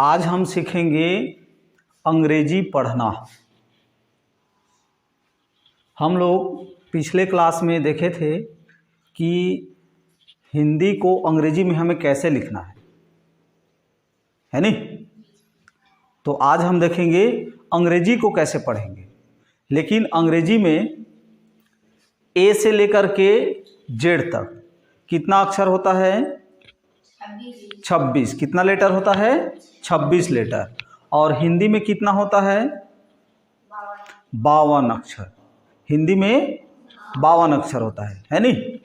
आज हम सीखेंगे अंग्रेजी पढ़ना। हम लोग पिछले क्लास में देखे थे कि हिंदी को अंग्रेजी में हमें कैसे लिखना है नहीं। तो आज हम देखेंगे अंग्रेजी को कैसे पढ़ेंगे। लेकिन अंग्रेजी में ए से लेकर के जेड तक कितना अक्षर होता है? 26। कितना लेटर होता है? 26 लेटर। और हिंदी में कितना होता है? 52 अक्षर। हिंदी में 52 अक्षर होता है नहीं।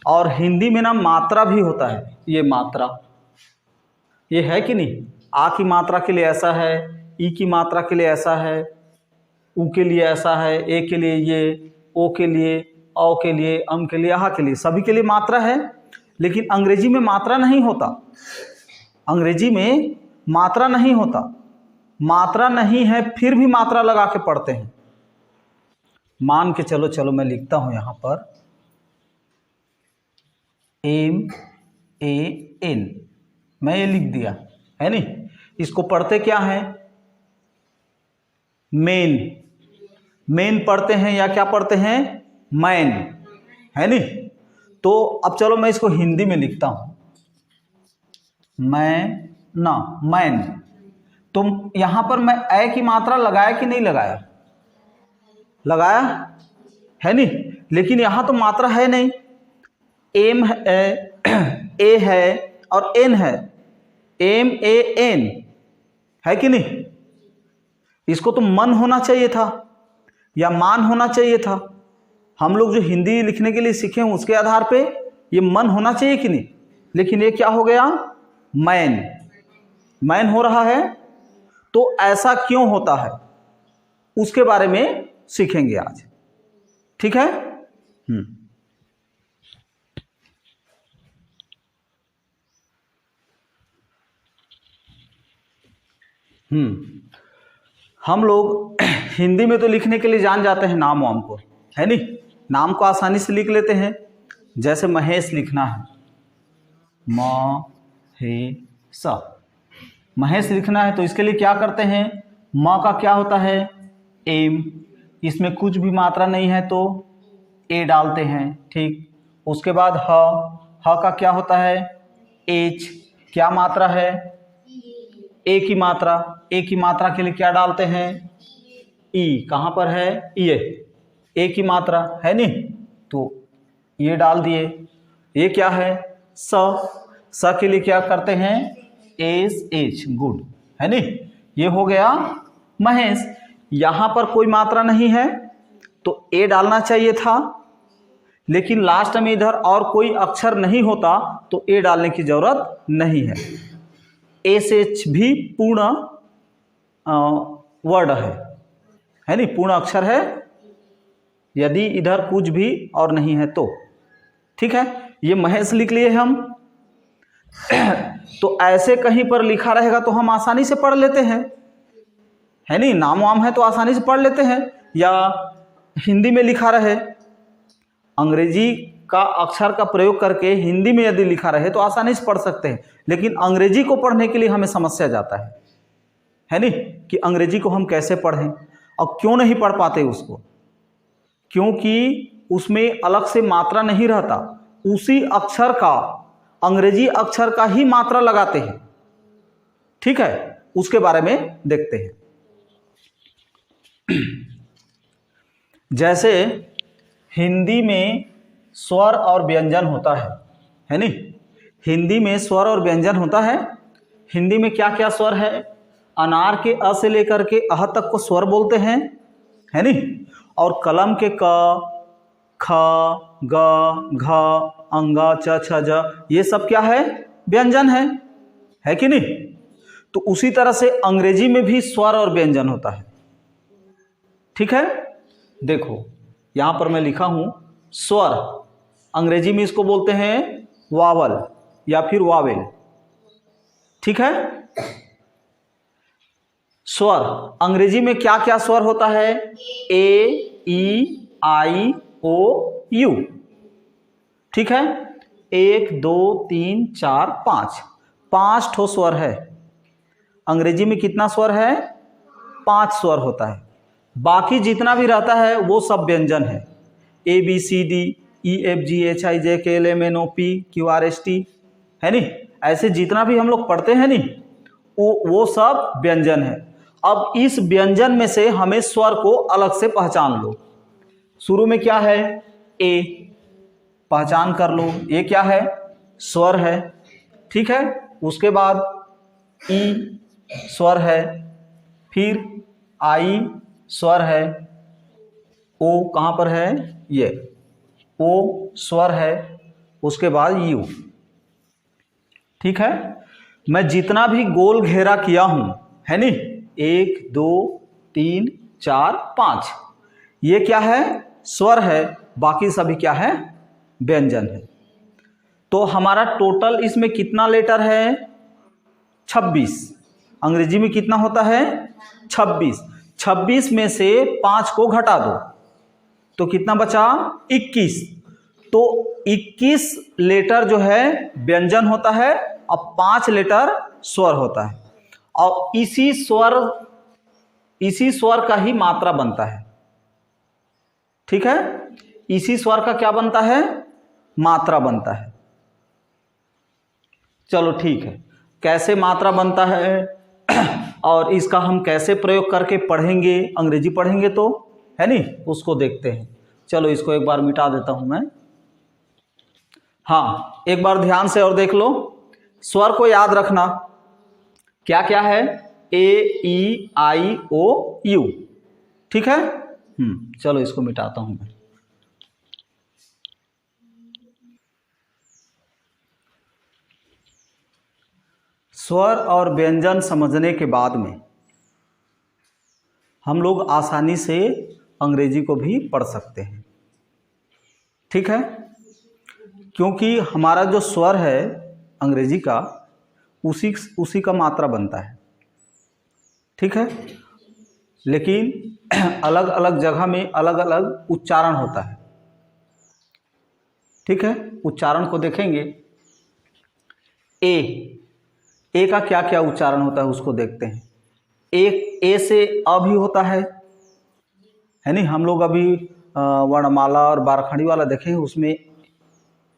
और हिंदी में ना मात्रा भी होता है। ये मात्रा, ये है कि नहीं? आ की मात्रा के लिए ऐसा है, ई की मात्रा के लिए ऐसा है, ऊ के लिए ऐसा है, ए के लिए ये, ओ के लिए, औ के लिए, अम के लिए, आहा के लिए, सभी के लिए मात्रा है। लेकिन अंग्रेजी में मात्रा नहीं होता। अंग्रेजी में मात्रा नहीं होता। मात्रा नहीं है फिर भी मात्रा लगा के पढ़ते हैं। मान के चलो मैं लिखता हूं यहां पर MAN, मैं ये लिख दिया है नहीं। इसको पढ़ते क्या है? मेन पढ़ते हैं या क्या पढ़ते हैं? मैन, है नहीं। तो अब चलो मैं इसको हिंदी में लिखता हूं, मैन। तो यहां पर मैं ए की मात्रा लगाया कि नहीं लगाया? लगाया है नहीं। लेकिन यहां तो मात्रा है नहीं। एम है, ए है और एन है, MAN है कि नहीं। इसको तो मन होना चाहिए था या मान होना चाहिए था। हम लोग जो हिंदी लिखने के लिए सीखे हैं उसके आधार पे ये मन होना चाहिए कि नहीं। लेकिन ये क्या हो गया? मैन हो रहा है। तो ऐसा क्यों होता है उसके बारे में सीखेंगे आज, ठीक है। हम लोग हिंदी में तो लिखने के लिए जान जाते हैं नाम वाम को, है नहीं। नाम को आसानी से लिख लेते हैं। जैसे महेश लिखना है, महेश लिखना है तो इसके लिए क्या करते हैं? म का क्या होता है? एम। इसमें कुछ भी मात्रा नहीं है तो ए डालते हैं, ठीक। उसके बाद ह का क्या होता है? एच। क्या मात्रा है? ए की मात्रा। ए की मात्रा के लिए क्या डालते हैं? ई। कहाँ पर है? ये ए की मात्रा है नहीं, तो ये डाल दिए। ये क्या है? स के लिए क्या करते हैं? SH, गुड, है नहीं। ये हो गया महेश। यहां पर कोई मात्रा नहीं है तो ए डालना चाहिए था। लेकिन लास्ट में इधर और कोई अक्षर नहीं होता तो ए डालने की जरूरत नहीं है। SH भी पूर्ण वर्ड है नहीं, पूर्ण अक्षर है यदि इधर कुछ भी और नहीं है तो, ठीक है। ये महेश लिख लिए हम। तो ऐसे कहीं पर लिखा रहेगा तो हम आसानी से पढ़ लेते हैं, है नहीं। नाम वाम है तो आसानी से पढ़ लेते हैं। या हिंदी में लिखा रहे, अंग्रेजी का अक्षर का प्रयोग करके हिंदी में यदि लिखा रहे तो आसानी से पढ़ सकते हैं। लेकिन अंग्रेजी को पढ़ने के लिए हमें समस्या जाता है नहीं, कि अंग्रेजी को हम कैसे पढ़ें और क्यों नहीं पढ़ पाते उसको। क्योंकि उसमें अलग से मात्रा नहीं रहता। उसी अक्षर का, अंग्रेजी अक्षर का ही मात्रा लगाते हैं, ठीक है। उसके बारे में देखते हैं। जैसे हिंदी में स्वर और व्यंजन होता है नहीं। हिंदी में स्वर और व्यंजन होता है। हिंदी में क्या क्या स्वर है? अनार के अ से लेकर के अह तक को स्वर बोलते हैं, है नहीं। और कलम के क, ख, ग, घ, अंग, च, छ, ज, ये सब क्या है? व्यंजन है कि नहीं। तो उसी तरह से अंग्रेजी में भी स्वर और व्यंजन होता है, ठीक है। देखो यहां पर मैं लिखा हूं स्वर। अंग्रेजी में इसको बोलते हैं वावल या फिर वावेल, ठीक है। स्वर अंग्रेजी में क्या क्या स्वर होता है? A, E, I, O, U, ठीक है। 1 2 3 4 5 ठो स्वर है। अंग्रेजी में कितना स्वर है? 5 स्वर होता है। बाकी जितना भी रहता है वो सब व्यंजन है। A B C D E F G H I J K L M N O P Q R S T, है नी, ऐसे जितना भी हम लोग पढ़ते हैं नी, वो सब व्यंजन है। अब इस व्यंजन में से हमें स्वर को अलग से पहचान लो। शुरू में क्या है? ए, पहचान कर लो, ये क्या है? स्वर है, ठीक है। उसके बाद ई स्वर है, फिर आई स्वर है, ओ कहाँ पर है? ये ओ स्वर है, उसके बाद यू, ठीक है। मैं जितना भी गोल घेरा किया हूं, है नी, 1 2 3 4 5, ये क्या है? स्वर है, बाकी सभी क्या है? व्यंजन है। तो हमारा टोटल इसमें कितना लेटर है? 26। अंग्रेजी में कितना होता है? 26। 26 में से 5 को घटा दो तो कितना बचा? 21। तो 21 लेटर जो है व्यंजन होता है, अब 5 लेटर स्वर होता है। और इसी स्वर का ही मात्रा बनता है, ठीक है। इसी स्वर का क्या बनता है? मात्रा बनता है। चलो ठीक है, कैसे मात्रा बनता है और इसका हम कैसे प्रयोग करके पढ़ेंगे, अंग्रेजी पढ़ेंगे तो, है नी, उसको देखते हैं। चलो इसको एक बार मिटा देता हूं मैं। हाँ, एक बार ध्यान से और देख लो। स्वर को याद रखना, क्या क्या है? ए ई आई ओ यू, ठीक है। चलो इसको मिटाता हूं मैं। स्वर और व्यंजन समझने के बाद में हम लोग आसानी से अंग्रेजी को भी पढ़ सकते हैं, ठीक है। क्योंकि हमारा जो स्वर है अंग्रेजी का, उसी का मात्रा बनता है, ठीक है। लेकिन अलग अलग जगह में अलग अलग उच्चारण होता है, ठीक है। उच्चारण को देखेंगे। ए का क्या क्या उच्चारण होता है उसको देखते हैं। एक ए से अ भी होता है नहीं। हम लोग अभी वर्णमाला और बारखड़ी वाला देखे, उसमें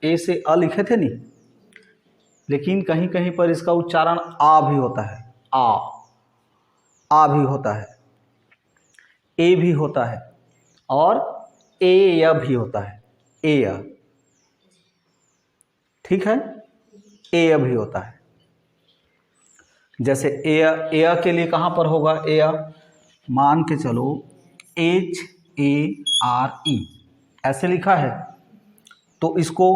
ए से अ लिखे थे नहीं, लेकिन कहीं कहीं पर इसका उच्चारण आ भी होता है। आ भी होता है, ए भी होता है, और ए य भी होता है, ए य, ठीक है। ए य भी होता है। जैसे ए के लिए कहाँ पर होगा? ए मान के चलो HARE ऐसे लिखा है, तो इसको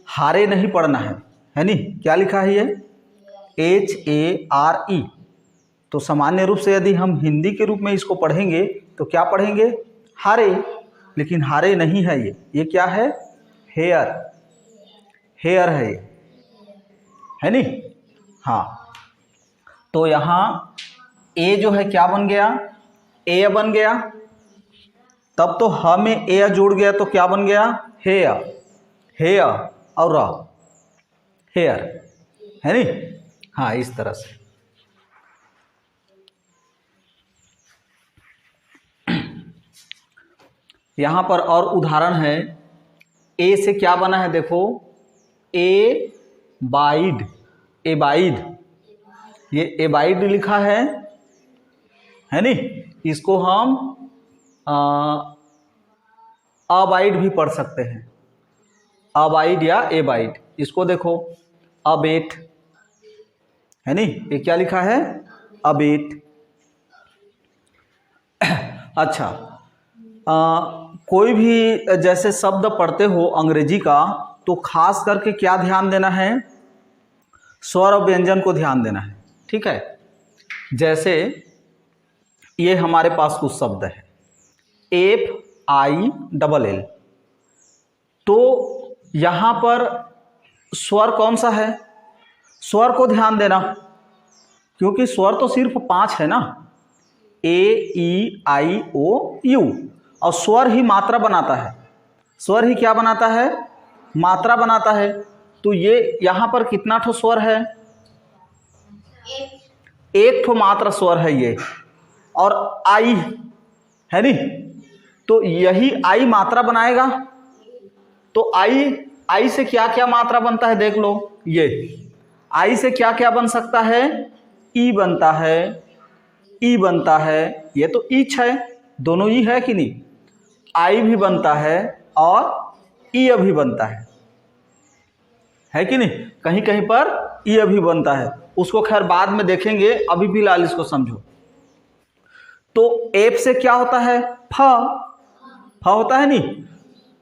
हारे नहीं पढ़ना है नी। क्या लिखा है ये? HARE। तो सामान्य रूप से यदि हम हिंदी के रूप में इसको पढ़ेंगे तो क्या पढ़ेंगे? हारे। लेकिन हारे नहीं है ये क्या है? हेयर। हेयर है ये, है नी। हाँ, तो यहाँ ए जो है क्या बन गया? ए बन गया। तब तो ह में ए जुड़ गया तो क्या बन गया? हेयर। हेयर और र, हेयर, है नी। हाँ, इस तरह से। यहाँ पर और उदाहरण है। ए से क्या बना है देखो, ए बाइड, एबाइड, ये एबाइड लिखा है नी। इसको हम अबाइड भी पढ़ सकते हैं, अबाइड या एबाइड। इसको देखो, अबेट, है नी। ये क्या लिखा है? अबेट। अच्छा, कोई भी जैसे शब्द पढ़ते हो अंग्रेजी का, तो खास करके क्या ध्यान देना है? स्वर और व्यंजन को ध्यान देना है, ठीक है। जैसे ये हमारे पास कुछ शब्द है, FILL, तो यहाँ पर स्वर कौन सा है? स्वर को ध्यान देना, क्योंकि स्वर तो सिर्फ 5 है ना, AEIOU, और स्वर ही मात्रा बनाता है। स्वर ही क्या बनाता है? मात्रा बनाता है। तो ये यहाँ पर कितना ठो स्वर है? एक ठो मात्र स्वर है ये, और आई है नी, तो यही आई मात्रा बनाएगा। तो आई से क्या क्या मात्रा बनता है देख लो, ये आई से क्या क्या बन सकता है, ई बनता है, ई बनता है, ये तो ईच है, दोनों ई है कि नहीं, आई भी बनता है और ई भी बनता है कि नहीं, कहीं कहीं पर ई भी बनता है, उसको खैर बाद में देखेंगे, अभी फिलहाल इसको समझो। तो एप से क्या होता है, फ होता है नहीं,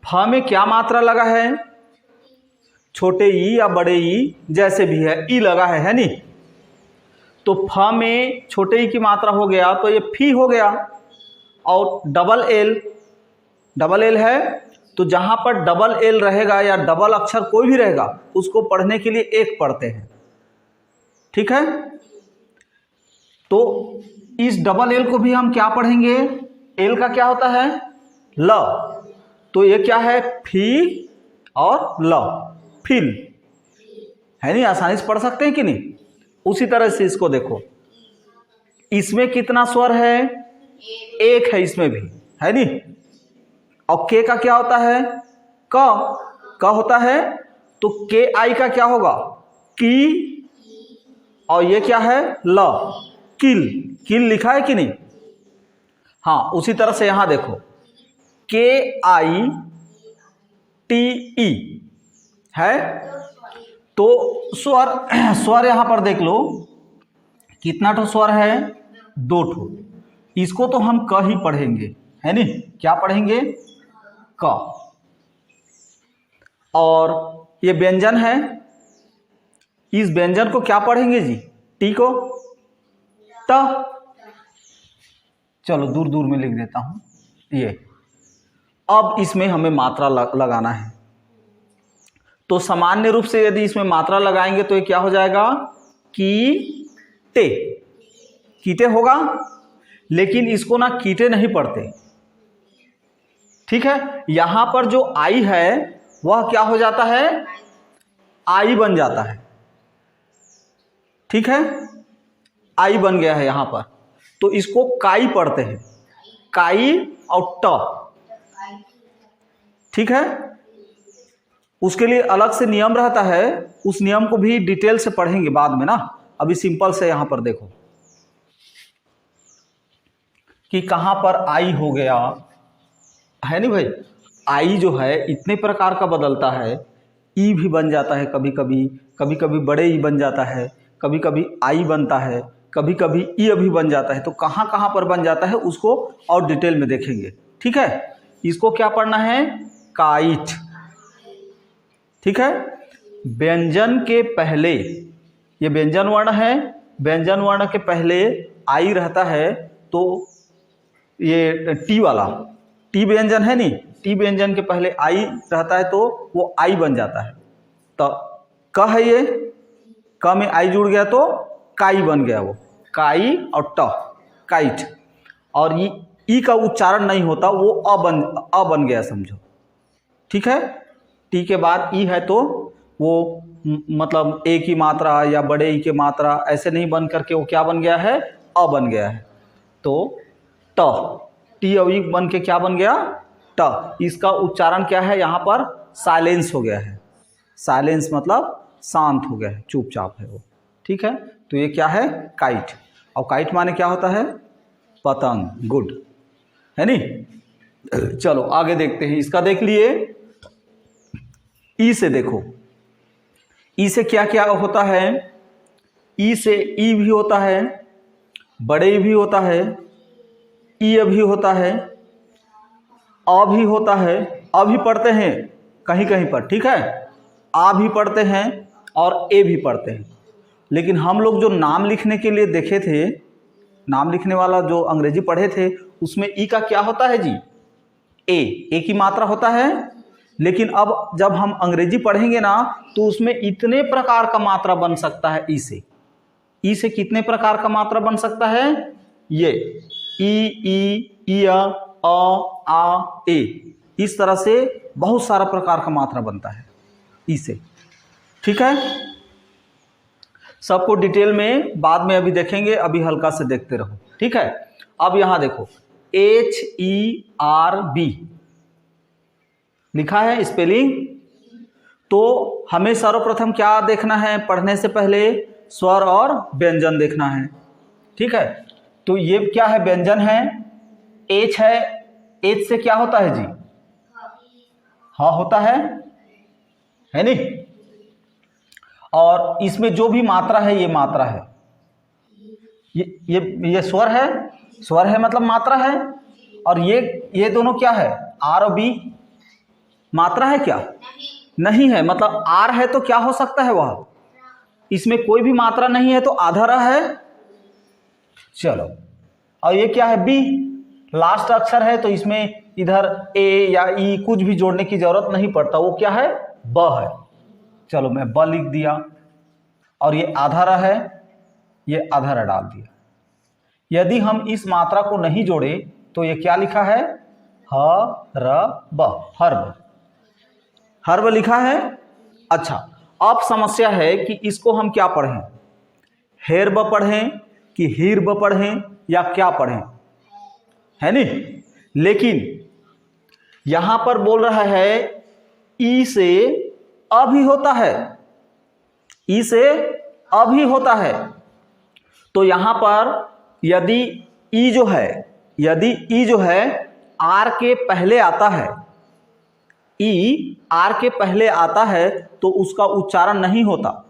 फ में क्या मात्रा लगा है, छोटे ई या बड़े ई जैसे भी है, ई लगा है नहीं, तो फ में छोटे ई की मात्रा हो गया तो ये फी हो गया। और डबल एल है, तो जहां पर डबल एल रहेगा या डबल अक्षर कोई भी रहेगा उसको पढ़ने के लिए एक पढ़ते हैं, ठीक है। तो इस डबल एल को भी हम क्या पढ़ेंगे, एल का क्या होता है, ल, तो ये क्या है, फी और ल, फिल है नहीं, आसानी से पढ़ सकते हैं कि नहीं। उसी तरह से इसको देखो, इसमें कितना स्वर है, एक है इसमें भी, है नहीं, और के का क्या होता है, क होता है, तो के आई का क्या होगा, की, और ये क्या है, ल, किल लिखा है कि नहीं। हाँ, उसी तरह से यहां देखो, के आई टी ई है, तो स्वर यहां पर देख लो कितना ठो स्वर है, दो ठो, इसको तो हम क ही पढ़ेंगे, है नी, क्या पढ़ेंगे, क। और ये व्यंजन है, इस व्यंजन को क्या पढ़ेंगे जी, टी को, ट, चलो दूर दूर में लिख देता हूं ये। अब इसमें हमें मात्रा लगाना है, तो सामान्य रूप से यदि इसमें मात्रा लगाएंगे तो ये क्या हो जाएगा, कीटे, कीटे होगा, लेकिन इसको ना कीटे नहीं पढ़ते, ठीक है। यहां पर जो आई है वह क्या हो जाता है, आई बन जाता है, ठीक है, आई बन गया है यहां पर, तो इसको काई पढ़ते हैं, काई और ट, ठीक है। उसके लिए अलग से नियम रहता है, उस नियम को भी डिटेल से पढ़ेंगे बाद में ना, अभी सिंपल से यहां पर देखो कि कहां पर आई हो गया, है नहीं भाई, आई जो है इतने प्रकार का बदलता है, ई भी बन जाता है कभी कभी, कभी कभी बड़े ई बन जाता है, कभी कभी आई बनता है, कभी कभी ई भी बन जाता है, तो कहां कहां पर बन जाता है उसको और डिटेल में देखेंगे, ठीक है। इसको क्या पढ़ना है, काइट, ठीक है। व्यंजन के पहले, ये व्यंजन वर्ण है, व्यंजन वर्ण के पहले आई रहता है, तो ये टी वाला, टी व्यंजन है नहीं, टी व्यंजन के पहले आई रहता है तो वो आई बन जाता है, तो क है, ये क में आई जुड़ गया तो काई बन गया, वो काई और ट, काइट। और ये ई का उच्चारण नहीं होता, वो अ बन गया समझो, ठीक है। टी के बाद ई है तो वो मतलब ए की मात्रा या बड़े ई की मात्रा ऐसे नहीं बन करके वो क्या बन गया है, अ बन गया है, तो ट, टी और ई बन के क्या बन गया, ट। इसका उच्चारण क्या है, यहाँ पर साइलेंस हो गया है, साइलेंस मतलब शांत हो गया है, चुपचाप है वो, ठीक है। तो ये क्या है, काइट, और काइट माने क्या होता है, पतंग, गुड, है नहीं। चलो आगे देखते हैं, इसका देख लिए, ई से देखो, ई से क्या क्या होता है, ई से ई भी होता है, बड़े भी होता है, ई भी होता है, अ भी होता है, अ भी पढ़ते हैं कहीं कहीं पर, ठीक है, आ भी पढ़ते हैं और ए भी पढ़ते हैं। लेकिन हम लोग जो नाम लिखने के लिए देखे थे, नाम लिखने वाला जो अंग्रेजी पढ़े थे, उसमें ई का क्या होता है जी, ए की मात्रा होता है। लेकिन अब जब हम अंग्रेजी पढ़ेंगे ना, तो उसमें इतने प्रकार का मात्रा बन सकता है, ई से कितने प्रकार का मात्रा बन सकता है, ये ई आ ए, इस तरह से बहुत सारा प्रकार का मात्रा बनता है ई से, ठीक है। सबको डिटेल में बाद में अभी देखेंगे, अभी हल्का से देखते रहो, ठीक है। अब यहां देखो HERB लिखा है स्पेलिंग। तो हमें सर्वप्रथम क्या देखना है, पढ़ने से पहले स्वर और व्यंजन देखना है, ठीक है। तो ये क्या है, व्यंजन है, H है, H से क्या होता है जी, हाँ होता है नहीं। और इसमें जो भी मात्रा है ये मात्रा है, ये स्वर है, स्वर है मतलब मात्रा है। और ये दोनों क्या है, आर और बी, मात्रा है क्या, नहीं है। मतलब आर है तो क्या हो सकता है वह, इसमें कोई भी मात्रा नहीं है तो आधा र है, चलो। और ये क्या है, बी, लास्ट अक्षर है तो इसमें इधर ए या ई कुछ भी जोड़ने की जरूरत नहीं पड़ता, वो क्या है, ब है। चलो मैं ब लिख दिया। और ये आधा र है, ये आधा र डाल दिया। यदि हम इस मात्रा को नहीं जोड़े तो ये क्या लिखा है, ह र ब, हर्ब, हर्ब लिखा है। अच्छा, अब समस्या है कि इसको हम क्या पढ़ें, हेर्ब पढ़ें कि हीर्ब पढ़ें या क्या पढ़ें, है नहीं। लेकिन यहां पर बोल रहा है ई से अभी होता है, ई से अभी होता है। तो यहां पर यदि ई जो है आर के पहले आता है, ई आर के पहले आता है तो उसका उच्चारण नहीं होता।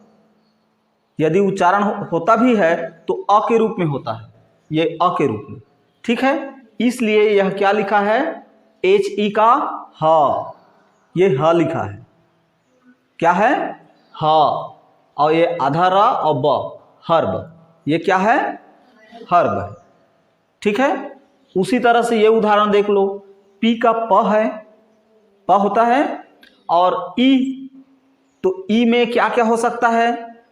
यदि उच्चारण होता भी है तो अ के रूप में होता है, ये अ के रूप में, ठीक है। इसलिए यह क्या लिखा है, HE का ह, ये ह लिखा है, क्या है, ह। और ये आधा र और ब, हर्ब, ये क्या है, हर्ब है, ठीक है। उसी तरह से ये उदाहरण देख लो, पी का प है, प होता है। और ई, तो ई में क्या क्या हो सकता है,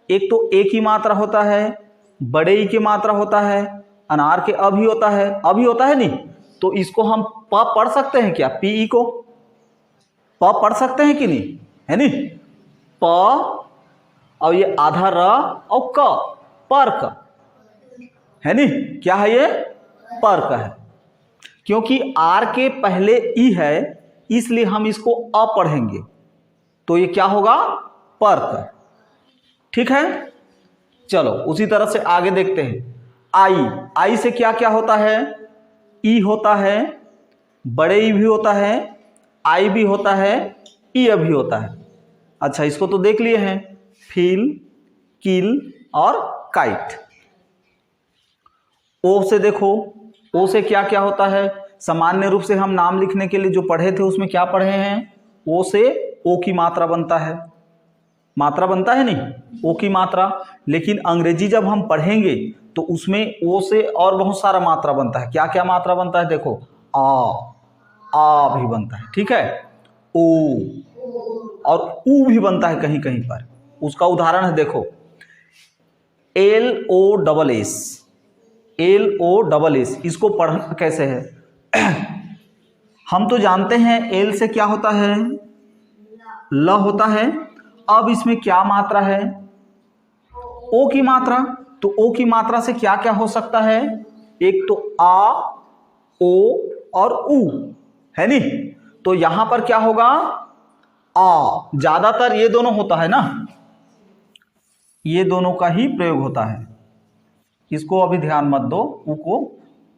एक तो ए की मात्रा होता है, बड़े ई की मात्रा होता है, अनार के अभी होता है, अभी होता है नहीं। तो इसको हम प पढ़ सकते हैं क्या, पी ई को प पढ़ सकते हैं कि नहीं, है नहीं। प और ये आधा र और क, पर्क, है नहीं, क्या है ये, पर्क है। क्योंकि आर के पहले ई है इसलिए हम इसको अ पढ़ेंगे, तो ये क्या होगा, पर्क, ठीक है। चलो उसी तरह से आगे देखते हैं। आई से क्या क्या होता है, ई होता है, बड़े ई भी होता है, आई भी होता है, ई भी होता है। अच्छा, इसको तो देख लिए हैं, फील, किल और काइट। ओ से देखो, ओ से क्या क्या होता है, सामान्य रूप से हम नाम लिखने के लिए जो पढ़े थे उसमें क्या पढ़े हैं, ओ से ओ की मात्रा बनता है, मात्रा बनता है नहीं, ओ की मात्रा। लेकिन अंग्रेजी जब हम पढ़ेंगे तो उसमें ओ से और बहुत सारा मात्रा बनता है। क्या क्या मात्रा बनता है, देखो, आ भी बनता है, ठीक है, ओ, और ऊ भी बनता है कहीं कहीं पर। उसका उदाहरण है, देखो, LOSS, इसको पढ़ना कैसे है हम तो जानते हैं एल से क्या होता है, ल होता है। अब इसमें क्या मात्रा है, ओ की मात्रा। तो ओ की मात्रा से क्या क्या हो सकता है, एक तो आ, ओ और ऊ, है नहीं। तो यहां पर क्या होगा, आ, ज्यादातर ये दोनों होता है ना, ये दोनों का ही प्रयोग होता है। इसको अभी ध्यान मत दो, ऊ को,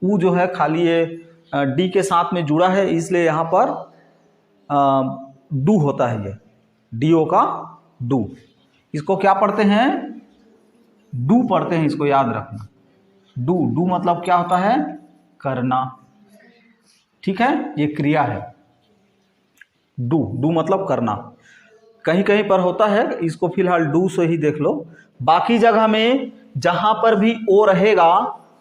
ऊ जो है खाली ये डी के साथ में जुड़ा है इसलिए यहां पर डू होता है, ये डीओ का डू। इसको क्या पढ़ते हैं, डू पढ़ते हैं, इसको याद रखना। डू मतलब क्या होता है, करना, ठीक है, ये क्रिया है। डू मतलब करना, कहीं कहीं पर होता है, इसको फिलहाल डू से ही देख लो। बाकी जगह में जहां पर भी ओ रहेगा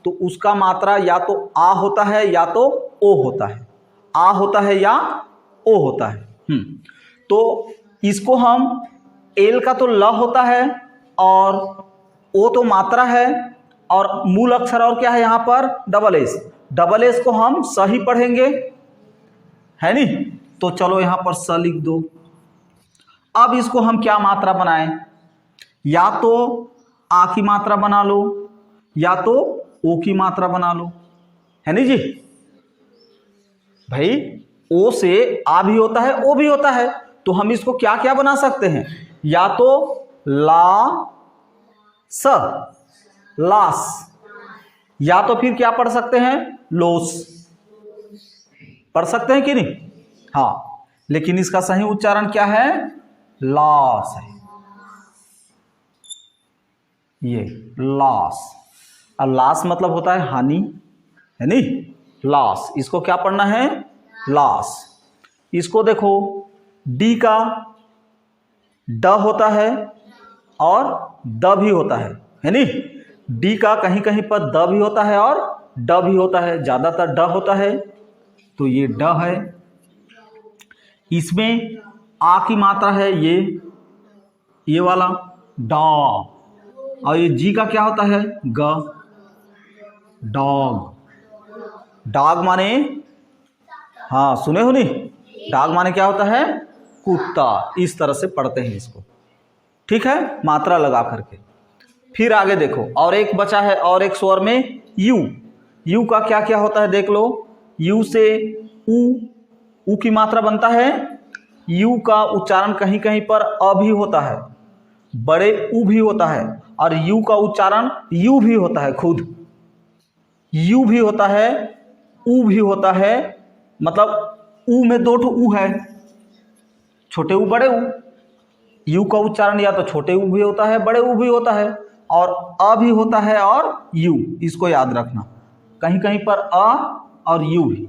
तो उसका मात्रा या तो आ होता है या तो ओ होता है, आ होता है या ओ होता है। तो इसको हम, एल का तो ल होता है और ओ तो मात्रा है और मूल अक्षर और क्या है यहाँ पर, डबल एस को हम सही पढ़ेंगे, है नहीं। तो चलो यहां पर स लिख दो। अब इसको हम क्या मात्रा बनाएं, या तो आ की मात्रा बना लो या तो ओ की मात्रा बना लो, है नहीं जी भाई। ओ से आ भी होता है, ओ भी होता है, तो हम इसको क्या क्या बना सकते हैं, या तो ला स, लास, या तो फिर क्या पढ़ सकते हैं, लोस, पढ़ सकते हैं कि नहीं। हाँ, लेकिन इसका सही उच्चारण क्या है, लॉस है, ये लॉस। अब लॉस मतलब होता है हानि, है नहीं, लॉस, इसको क्या पढ़ना है, लॉस। इसको देखो डी का ड होता है और द भी होता है नहीं, डी का कहीं कहीं पर द भी होता है और ड भी होता है, ज्यादातर ड होता है, तो ये ड है। इसमें आ की मात्रा है ये वाला डॉ, और ये जी का क्या होता है, ग, डॉग। डॉग माने, हाँ सुने हो नहीं, डॉग माने क्या होता है, कुत्ता। इस तरह से पढ़ते हैं इसको, ठीक है, मात्रा लगा करके। फिर आगे देखो, और एक बचा है, और एक स्वर में यू। यू का क्या क्या होता है देख लो। यू से ऊ की मात्रा बनता है। यू का उच्चारण कहीं कहीं पर अ भी होता है, बड़े ऊ भी होता है, और यू का उच्चारण यू भी होता है, खुद यू भी होता है, ऊ भी होता है, मतलब ऊ में दो ठो ऊ है, छोटे ऊ बड़े ऊ। यू का उच्चारण या तो छोटे ऊ भी होता है, बड़े ऊ भी होता है, और अ भी होता है और यू, इसको याद रखना, कहीं कहीं पर अ और यू भी,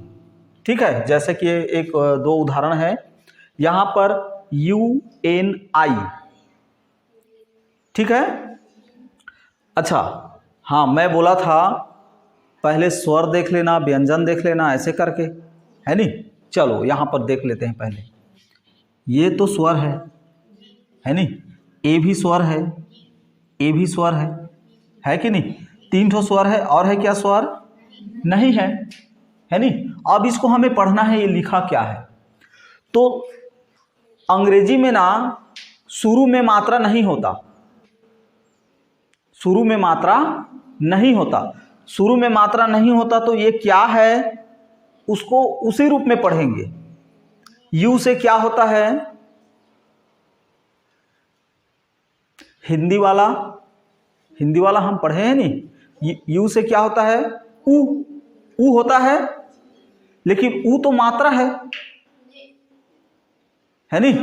ठीक है। जैसे कि एक दो उदाहरण है यहां पर, यू एन आई, ठीक है। अच्छा हाँ, मैं बोला था पहले स्वर देख लेना, व्यंजन देख लेना, ऐसे करके, है नहीं। चलो यहां पर देख लेते हैं पहले। ये तो स्वर है नहीं, ए भी स्वर है, ए भी स्वर है कि नहीं, तीन ठो स्वर है, और है क्या स्वर, नहीं है नहीं। अब इसको हमें पढ़ना है, ये लिखा क्या है। तो अंग्रेजी में ना शुरू में मात्रा नहीं होता, शुरू में मात्रा नहीं होता, शुरू में मात्रा नहीं होता, तो ये क्या है, उसको उसी रूप में पढ़ेंगे। यू से क्या होता है, हिंदी वाला हम पढ़े हैं नहीं, यू से क्या होता है, ऊ होता है, लेकिन ऊ तो मात्रा है नहीं,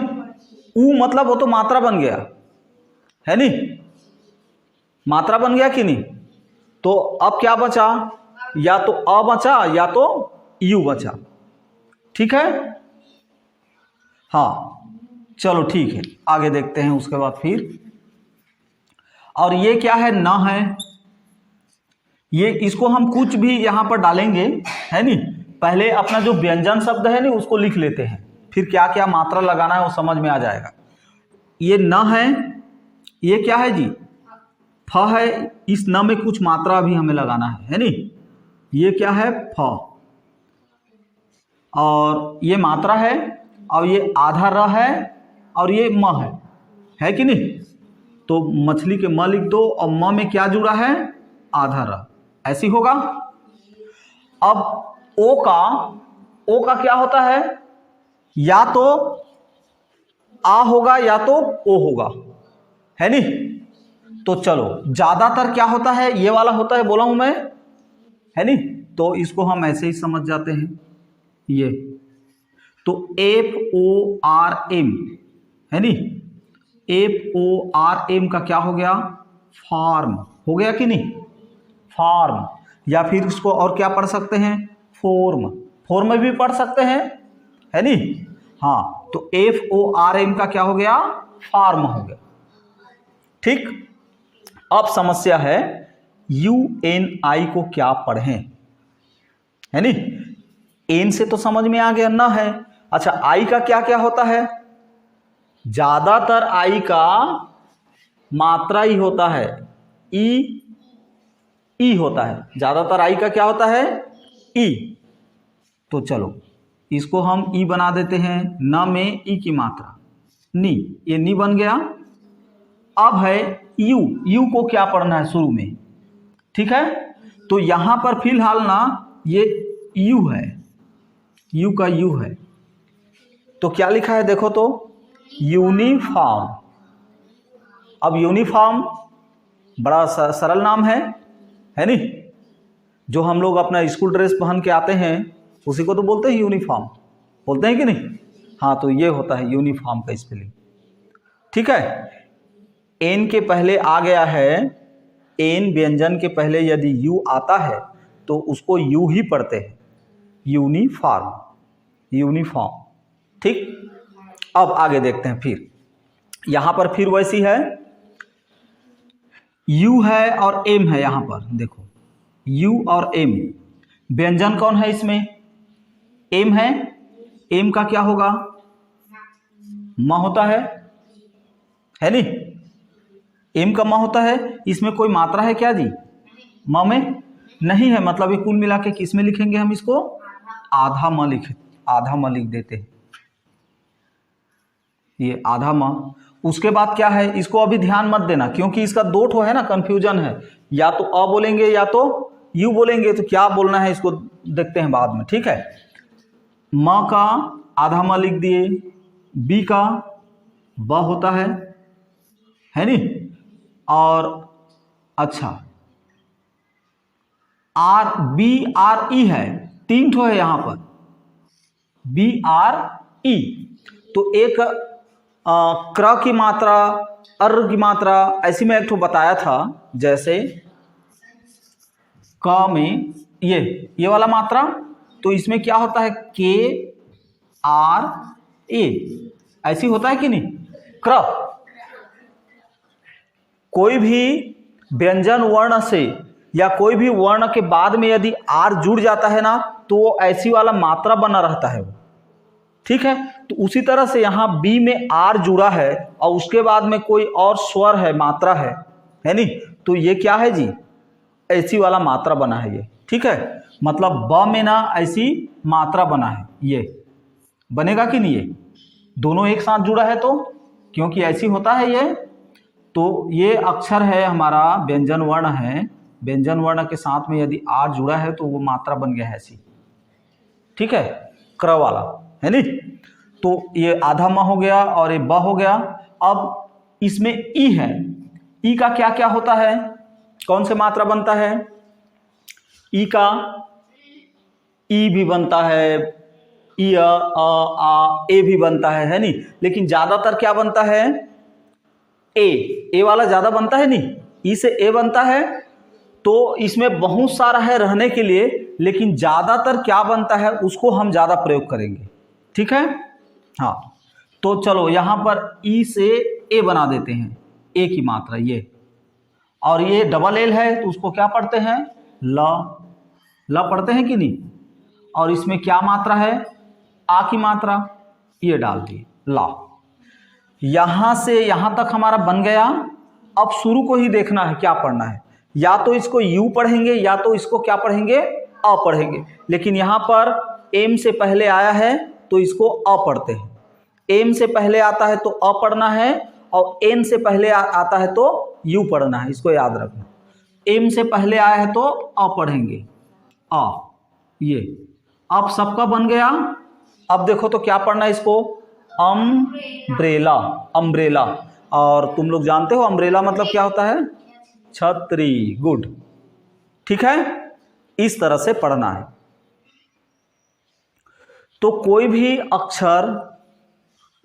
ऊ मतलब वो तो मात्रा बन गया, है नहीं, मात्रा बन गया कि नहीं। तो अब क्या बचा, या तो अ बचा या तो यू बचा, ठीक है। हाँ चलो ठीक है, आगे देखते हैं उसके बाद फिर। और ये क्या है, न है, ये इसको हम कुछ भी यहां पर डालेंगे, है नहीं। पहले अपना जो व्यंजन शब्द है नहीं उसको लिख लेते हैं, फिर क्या क्या मात्रा लगाना है वो समझ में आ जाएगा। ये न है, ये क्या है जी, फ है, इस न में कुछ मात्रा भी हमें लगाना है नहीं। ये क्या है, फ, और ये मात्रा है, और ये आधा र है, और ये म है कि नहीं। तो मछली के म लिख दो, और म में क्या जुड़ा है, आधा र, ऐसी होगा। अब ओ का क्या होता है, या तो आ होगा या तो ओ होगा, है नहीं। तो चलो ज्यादातर क्या होता है, ये वाला होता है, बोला हूं मैं, है नहीं। तो इसको हम ऐसे ही समझ जाते हैं, ये तो FORM, है नहीं, FORM का क्या हो गया, फार्म हो गया कि नहीं, फार्म। या फिर इसको और क्या पढ़ सकते हैं, फॉर्म में भी पढ़ सकते हैं, है नहीं। हाँ, तो FORM का क्या हो गया, फार्म हो गया, ठीक। अब समस्या है UNI को क्या पढ़ें, है नहीं। एन से तो समझ में आ गया, ना है। अच्छा, आई का क्या क्या होता है, ज्यादातर आई का मात्रा ही होता है, ई होता है, ज्यादातर आई का क्या होता है, ई। तो चलो इसको हम ई बना देते हैं, न में ई की मात्रा, नी, ये नी बन गया। अब है यू, यू को क्या पढ़ना है शुरू में, ठीक है। तो यहां पर फिलहाल ना ये यू है, यू का यू है, तो क्या लिखा है देखो तो, यूनिफॉर्म। अब यूनिफॉर्म बड़ा सरल नाम है नहीं, जो हम लोग अपना स्कूल ड्रेस पहन के आते हैं उसी को तो बोलते हैं यूनिफॉर्म, बोलते हैं कि नहीं। हाँ, तो ये होता है यूनिफॉर्म का स्पेलिंग, ठीक है। एन के पहले आ गया है, एन व्यंजन के पहले यदि यू आता है तो उसको यू ही पढ़ते हैं, यूनिफॉर्म, यूनिफॉर्म, ठीक। अब आगे देखते हैं, फिर यहां पर फिर वैसी है, यू है और एम है, यहां पर देखो यू और एम, व्यंजन कौन है इसमें, एम है, एम का क्या होगा, म होता है नहीं, एम का म होता है, इसमें कोई मात्रा है क्या जी, म में नहीं है, मतलब ये कुल मिला के किस में लिखेंगे हम इसको, आधा म लिख देते हैं, ये आधा म। उसके बाद क्या है, इसको अभी ध्यान मत देना क्योंकि इसका दो ठो है ना, कंफ्यूजन है, या तो अ बोलेंगे या तो यू बोलेंगे, तो क्या बोलना है इसको देखते हैं बाद में, ठीक है। म का आधा म लिख दिए, बी का ब होता है नहीं, और अच्छा आर, बी आर ई है, तीन ठो है यहां पर, बी आर ई, तो एक क्र की मात्रा, अर्र की मात्रा, ऐसी में एक ठो बताया था, जैसे क में ये वाला मात्रा, तो इसमें क्या होता है, के आर ए, ऐसी होता है कि नहीं, क्र। कोई भी व्यंजन वर्ण से या कोई भी वर्ण के बाद में यदि आर जुड़ जाता है ना, तो वो ऐसी वाला मात्रा बना रहता है वो, ठीक है। तो उसी तरह से यहाँ बी में आर जुड़ा है और उसके बाद में कोई और स्वर है, मात्रा है नहीं, तो ये क्या है जी, ऐसी वाला मात्रा बना है ये, ठीक है। मतलब ब में ना ऐसी मात्रा बना है, ये बनेगा कि नहीं, ये दोनों एक साथ जुड़ा है तो, क्योंकि ऐसी होता है ये, तो ये अक्षर है हमारा व्यंजन वर्ण है, व्यंजन वर्ण के साथ में यदि आर जुड़ा है तो वो मात्रा बन गया है ऐसी, ठीक है, क्र वाला, है नहीं। तो ये आधा म हो गया और ये ब हो गया। अब इसमें ई है, ई का क्या क्या होता है, कौन से मात्रा बनता है, ई का ई भी बनता है, ई अ आ ए भी बनता है नहीं, लेकिन ज्यादातर क्या बनता है, ए वाला ज्यादा बनता है नहीं, ई से ए बनता है, तो इसमें बहुत सारा है रहने के लिए, लेकिन ज्यादातर क्या बनता है उसको हम ज्यादा प्रयोग करेंगे, ठीक है। हाँ, तो चलो यहां पर ई से ए बना देते हैं, ए की मात्रा ये, और ये डबल एल है तो उसको क्या पढ़ते हैं, ल पढ़ते हैं कि नहीं, और इसमें क्या मात्रा है, आ की मात्रा, ये डाल दिए ला। यहां से यहां तक हमारा बन गया। अब शुरू को ही देखना है क्या पढ़ना है, या तो इसको यू पढ़ेंगे या तो इसको क्या पढ़ेंगे, अ पढ़ेंगे, लेकिन यहां पर एम से पहले आया है तो इसको अ पढ़ते हैं, एम से पहले आता है तो अ पढ़ना है, और एन से पहले आता है तो यू पढ़ना है, इसको याद रखना। एम से पहले आया है तो अ पढ़ेंगे, अ, ये अब सबका बन गया। अब देखो तो क्या पढ़ना है इसको, अम्ब्रेला, अम्ब्रेला, और तुम लोग जानते हो अम्ब्रेला मतलब क्या होता है, छतरी, गुड, ठीक है, इस तरह से पढ़ना है। तो कोई भी अक्षर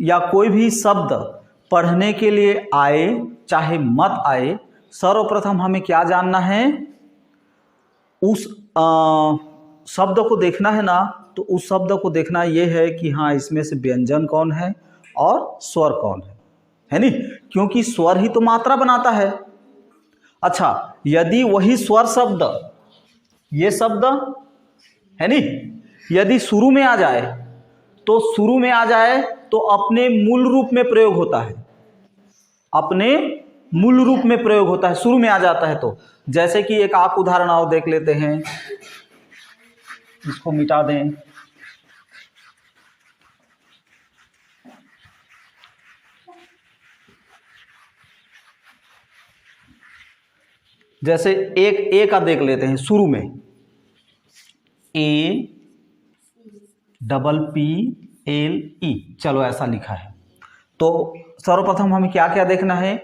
या कोई भी शब्द पढ़ने के लिए आए चाहे मत आए, सर्वप्रथम हमें क्या जानना है, उस शब्द को देखना है ना, तो उस शब्द को देखना यह है कि हाँ इसमें से व्यंजन कौन है और स्वर कौन है नहीं, क्योंकि स्वर ही तो मात्रा बनाता है। अच्छा, यदि वही स्वर शब्द, ये शब्द है नहीं, यदि शुरू में आ जाए तो शुरू में आ जाए तो अपने मूल रूप में प्रयोग होता है, अपने मूल रूप में प्रयोग होता है, शुरू में आ जाता है तो। जैसे कि एक आप उदाहरण आओ देख लेते हैं, इसको मिटा दें, जैसे एक ए का देख लेते हैं शुरू में, A double P L E, चलो ऐसा लिखा है। तो सर्वप्रथम हमें क्या क्या देखना है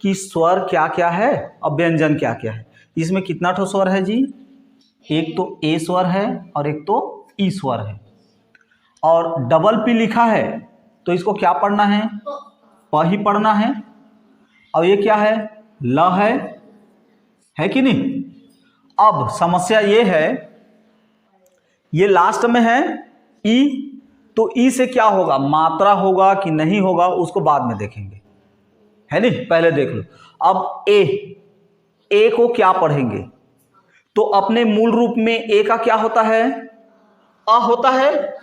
कि स्वर क्या क्या है और व्यंजन क्या क्या है। इसमें कितना ठो स्वर है जी? एक तो ए स्वर है और एक तो ई स्वर है। और डबल पी लिखा है तो इसको क्या पढ़ना है? प ही पढ़ना है। और ये क्या है? ल है कि नहीं? अब समस्या ये है, ये लास्ट में है ई, तो ई से क्या होगा? मात्रा होगा कि नहीं होगा उसको बाद में देखेंगे, है नहीं? पहले देख लो। अब ए को क्या पढ़ेंगे? तो अपने मूल रूप में ए का क्या होता है? अ होता है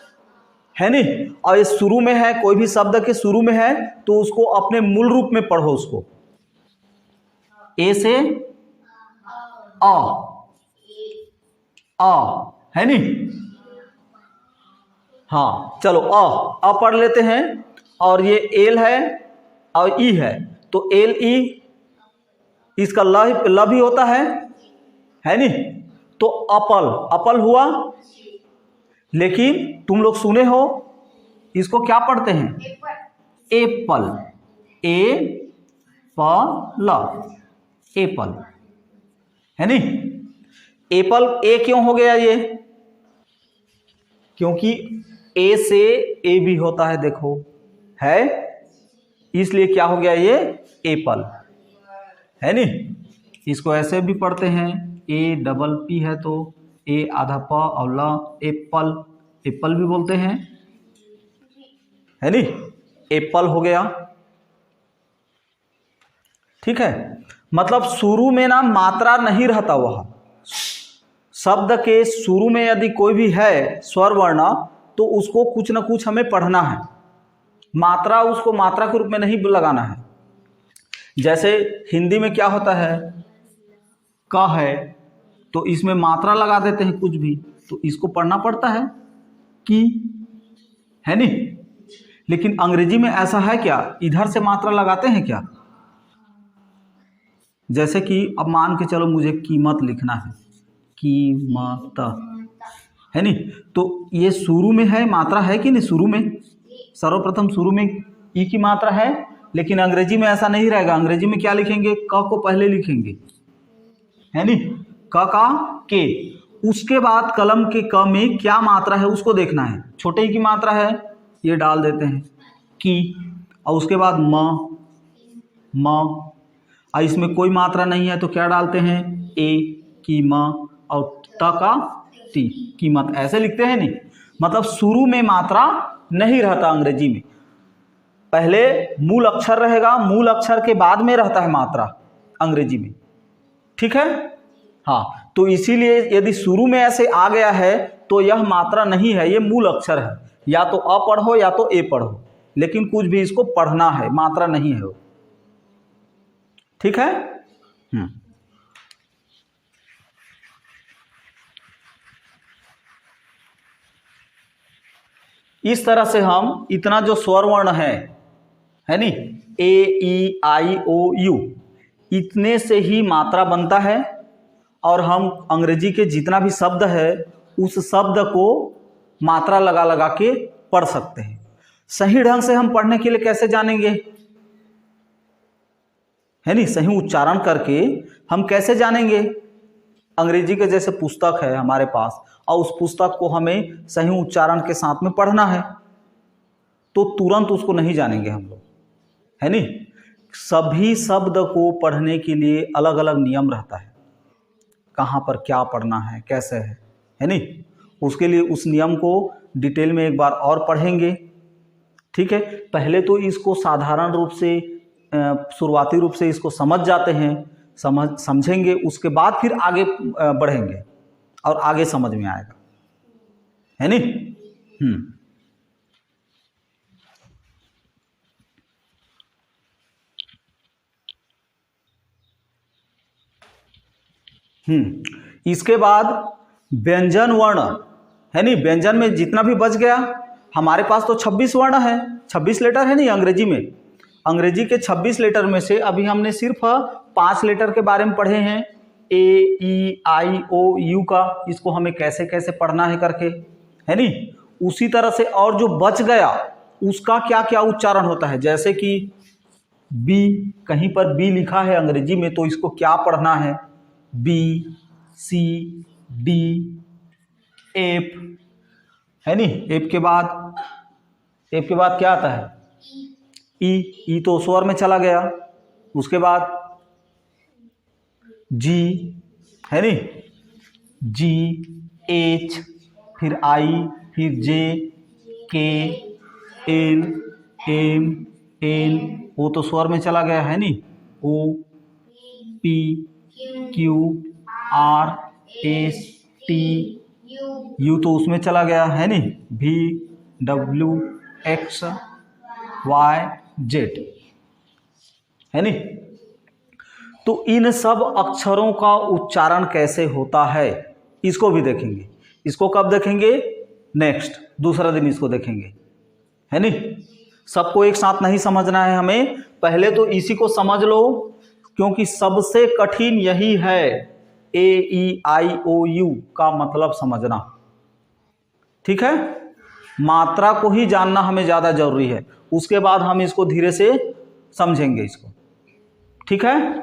नहीं? और ये शुरू में है, कोई भी शब्द के शुरू में है तो उसको अपने मूल रूप में पढ़ो, उसको ए से अ है नहीं? हाँ चलो अ पढ़ लेते हैं। और ये एल है और ई है, तो एल ई, इसका ल भी होता है नहीं? तो अपल हुआ। लेकिन तुम लोग सुने हो इसको क्या पढ़ते हैं? एप्पल, ए प ल, एप्पल, है नहीं? एप्पल ए क्यों हो गया ये? क्योंकि ए से ए भी होता है, देखो है, इसलिए क्या हो गया ये? एप्पल, है नहीं? इसको ऐसे भी पढ़ते हैं, ए डबल पी है तो ए आधा प और ल, एप्पल, एप्पल भी बोलते हैं, है नहीं? एप्पल हो गया। ठीक है, मतलब शुरू में ना मात्रा नहीं रहता, वह शब्द के शुरू में यदि कोई भी है स्वर वर्ण तो उसको कुछ ना कुछ हमें पढ़ना है, मात्रा उसको मात्रा के रूप में नहीं लगाना है। जैसे हिंदी में क्या होता है? क है तो इसमें मात्रा लगा देते हैं कुछ भी, तो इसको पढ़ना पड़ता है कि, है नहीं? लेकिन अंग्रेजी में ऐसा है क्या? इधर से मात्रा लगाते हैं क्या? जैसे कि अब मान के चलो मुझे कीमत लिखना है, कीमत, है नहीं? तो ये शुरू में है, मात्रा है कि नहीं? शुरू में, सर्वप्रथम शुरू में ई की मात्रा है, लेकिन अंग्रेजी में ऐसा नहीं रहेगा। अंग्रेजी में क्या लिखेंगे? क को पहले लिखेंगे, है नहीं? क का के, उसके बाद कलम के क में क्या मात्रा है उसको देखना है। छोटे ई की मात्रा है, ये डाल देते हैं की, और उसके बाद म, और इसमें कोई मात्रा नहीं है तो क्या डालते हैं? ए की म, और त का ती, कीमत, ऐसे लिखते हैं नहीं? मतलब शुरू में मात्रा नहीं रहता अंग्रेजी में, पहले मूल अक्षर रहेगा, मूल अक्षर के बाद में रहता है मात्रा अंग्रेजी में। ठीक है, हाँ, तो इसीलिए यदि शुरू में ऐसे आ गया है तो यह मात्रा नहीं है, ये मूल अक्षर है। या तो अ पढ़ो या तो ए पढ़ो, लेकिन कुछ भी इसको पढ़ना है, मात्रा नहीं है वो। ठीक है। इस तरह से हम इतना जो स्वर वर्ण है नी, ए ई आई ओ यू, इतने से ही मात्रा बनता है। और हम अंग्रेजी के जितना भी शब्द है उस शब्द को मात्रा लगा लगा के पढ़ सकते हैं। सही ढंग से हम पढ़ने के लिए कैसे जानेंगे? है नहीं, सही उच्चारण करके हम कैसे जानेंगे? अंग्रेजी के जैसे पुस्तक है हमारे पास और उस पुस्तक को हमें सही उच्चारण के साथ में पढ़ना है, तो तुरंत उसको नहीं जानेंगे हम लोग, है नहीं? सभी शब्द को पढ़ने के लिए अलग अलग नियम रहता है, कहाँ पर क्या पढ़ना है, कैसे है नहीं? उसके लिए उस नियम को डिटेल में एक बार और पढ़ेंगे। ठीक है, पहले तो इसको साधारण रूप से, शुरुआती रूप से इसको समझ जाते हैं, समझेंगे, उसके बाद फिर आगे बढ़ेंगे और आगे समझ में आएगा, है नहीं? इसके बाद व्यंजन वर्ण, है नहीं? व्यंजन में जितना भी बच गया, हमारे पास तो 26 वर्ण है, 26 लेटर है नहीं अंग्रेजी में। अंग्रेजी के 26 लेटर में से अभी हमने सिर्फ 5 लेटर के बारे में पढ़े हैं, ए ई आई ओ यू का, इसको हमें कैसे कैसे पढ़ना है करके, है नी। उसी तरह से और जो बच गया उसका क्या क्या उच्चारण होता है, जैसे कि बी, कहीं पर बी लिखा है अंग्रेजी में तो इसको क्या पढ़ना है, बी, सी, डी, एफ, है नी। एफ के बाद क्या आता है, ई तो स्वर में चला गया। उसके बाद जी, है नी, जी, एच, फिर आई, फिर जे, के, एल, एम, एन, वो तो स्वर में चला गया, है नी। O, P, Q, R, S, T, U तो उसमें चला गया, है नी। भी, डब्ल्यू, एक्स, वाई, जेड, है नी। तो इन सब अक्षरों का उच्चारण कैसे होता है इसको भी देखेंगे। इसको कब देखेंगे, नेक्स्ट दूसरा दिन इसको देखेंगे, है नी। सबको एक साथ नहीं समझना है हमें, पहले तो इसी को समझ लो, क्योंकि सबसे कठिन यही है, ए ई आई ओ यू का मतलब समझना, ठीक है। मात्रा को ही जानना हमें ज्यादा जरूरी है, उसके बाद हम इसको धीरे से समझेंगे इसको, ठीक है।